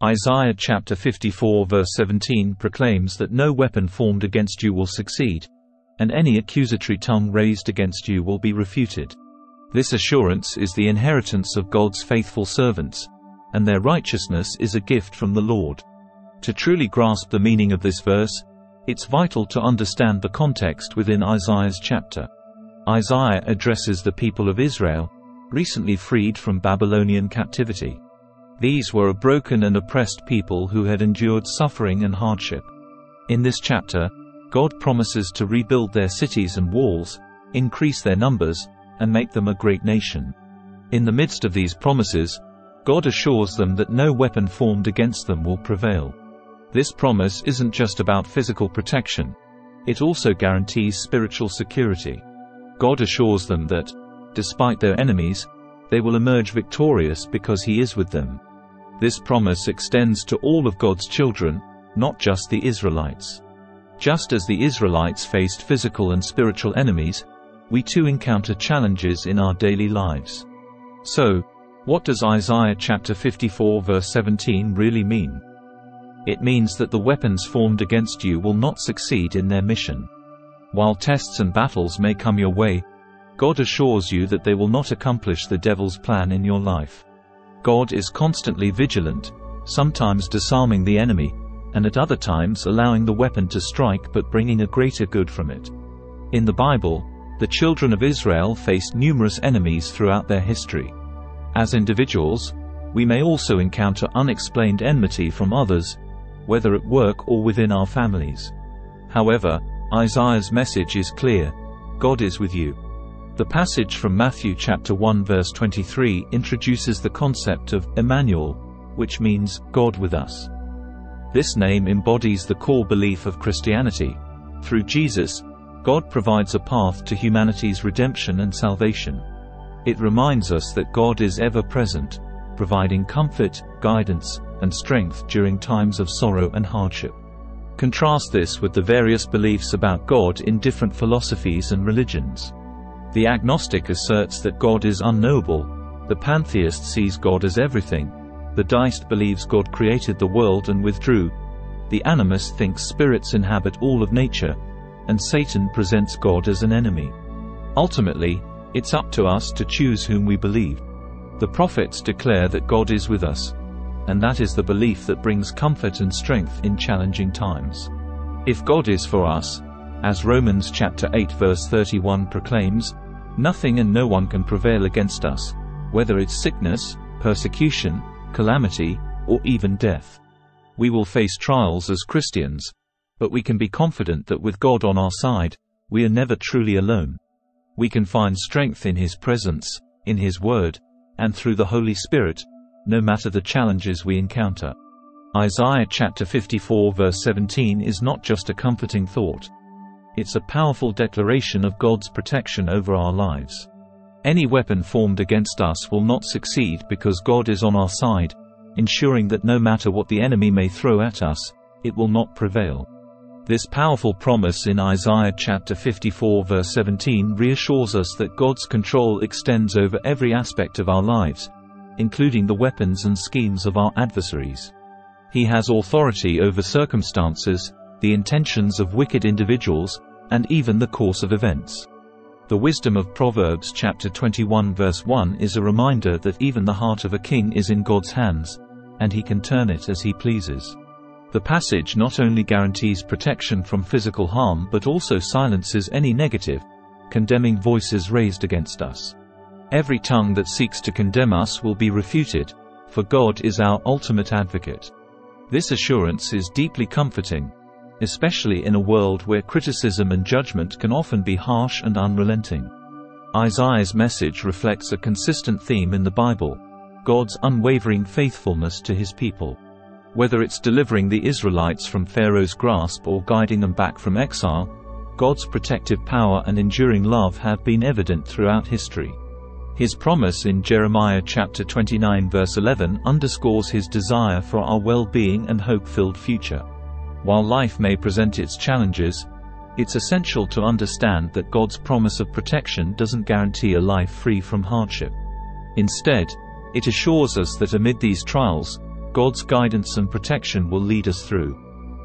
Isaiah chapter 54 verse 17 proclaims that no weapon formed against you will succeed, and any accusatory tongue raised against you will be refuted. This assurance is the inheritance of God's faithful servants, and their righteousness is a gift from the Lord. To truly grasp the meaning of this verse, it's vital to understand the context within Isaiah's chapter. Isaiah addresses the people of Israel, recently freed from Babylonian captivity. These were a broken and oppressed people who had endured suffering and hardship. In this chapter, God promises to rebuild their cities and walls, increase their numbers, and make them a great nation. In the midst of these promises, God assures them that no weapon formed against them will prevail. This promise isn't just about physical protection, it also guarantees spiritual security. God assures them that, despite their enemies, they will emerge victorious because He is with them. This promise extends to all of God's children, not just the Israelites. Just as the Israelites faced physical and spiritual enemies, we too encounter challenges in our daily lives. So, what does Isaiah chapter 54 verse 17 really mean? It means that the weapons formed against you will not succeed in their mission. While tests and battles may come your way, God assures you that they will not accomplish the devil's plan in your life. God is constantly vigilant, sometimes disarming the enemy, and at other times allowing the weapon to strike but bringing a greater good from it. In the Bible, the children of Israel faced numerous enemies throughout their history. As individuals, we may also encounter unexplained enmity from others, whether at work or within our families. However, Isaiah's message is clear: God is with you. The passage from Matthew chapter 1 verse 23 introduces the concept of Emmanuel, which means God with us. This name embodies the core belief of Christianity. Through Jesus, God provides a path to humanity's redemption and salvation. It reminds us that God is ever present, providing comfort, guidance, and strength during times of sorrow and hardship. Contrast this with the various beliefs about God in different philosophies and religions. The agnostic asserts that God is unknowable, the pantheist sees God as everything, the deist believes God created the world and withdrew, the animist thinks spirits inhabit all of nature, and Satan presents God as an enemy. Ultimately, it's up to us to choose whom we believe. The prophets declare that God is with us, and that is the belief that brings comfort and strength in challenging times. If God is for us, as Romans chapter 8 verse 31 proclaims, nothing and no one can prevail against us, whether it's sickness, persecution, calamity, or even death. We will face trials as Christians, but we can be confident that with God on our side, we are never truly alone. We can find strength in His presence, in His Word, and through the Holy Spirit, no matter the challenges we encounter. Isaiah chapter 54 verse 17 is not just a comforting thought. It's a powerful declaration of God's protection over our lives. Any weapon formed against us will not succeed because God is on our side, ensuring that no matter what the enemy may throw at us, it will not prevail. This powerful promise in Isaiah chapter 54 verse 17 reassures us that God's control extends over every aspect of our lives, including the weapons and schemes of our adversaries. He has authority over circumstances, the intentions of wicked individuals, and even the course of events. The wisdom of Proverbs chapter 21 verse 1 is a reminder that even the heart of a king is in God's hands, and He can turn it as He pleases. The passage not only guarantees protection from physical harm but also silences any negative, condemning voices raised against us. Every tongue that seeks to condemn us will be refuted, for God is our ultimate advocate. This assurance is deeply comforting, especially in a world where criticism and judgment can often be harsh and unrelenting. Isaiah's message reflects a consistent theme in the Bible: God's unwavering faithfulness to His people. Whether it's delivering the Israelites from Pharaoh's grasp or guiding them back from exile, God's protective power and enduring love have been evident throughout history. His promise in Jeremiah chapter 29 verse 11 underscores His desire for our well-being and hope-filled future. While life may present its challenges, it's essential to understand that God's promise of protection doesn't guarantee a life free from hardship. Instead, it assures us that amid these trials, God's guidance and protection will lead us through.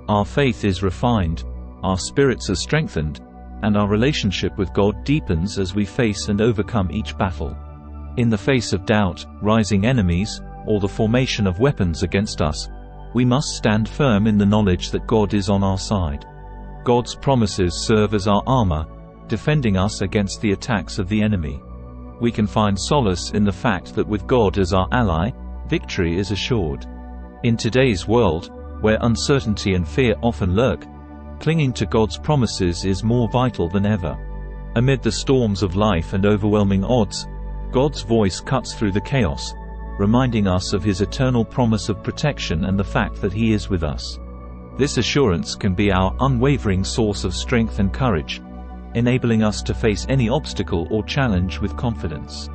Our faith is refined, our spirits are strengthened, and our relationship with God deepens as we face and overcome each battle. In the face of doubt, rising enemies, or the formation of weapons against us, we must stand firm in the knowledge that God is on our side. God's promises serve as our armor, defending us against the attacks of the enemy. We can find solace in the fact that with God as our ally, victory is assured. In today's world, where uncertainty and fear often lurk, clinging to God's promises is more vital than ever. Amid the storms of life and overwhelming odds, God's voice cuts through the chaos, reminding us of His eternal promise of protection and the fact that He is with us. This assurance can be our unwavering source of strength and courage, enabling us to face any obstacle or challenge with confidence.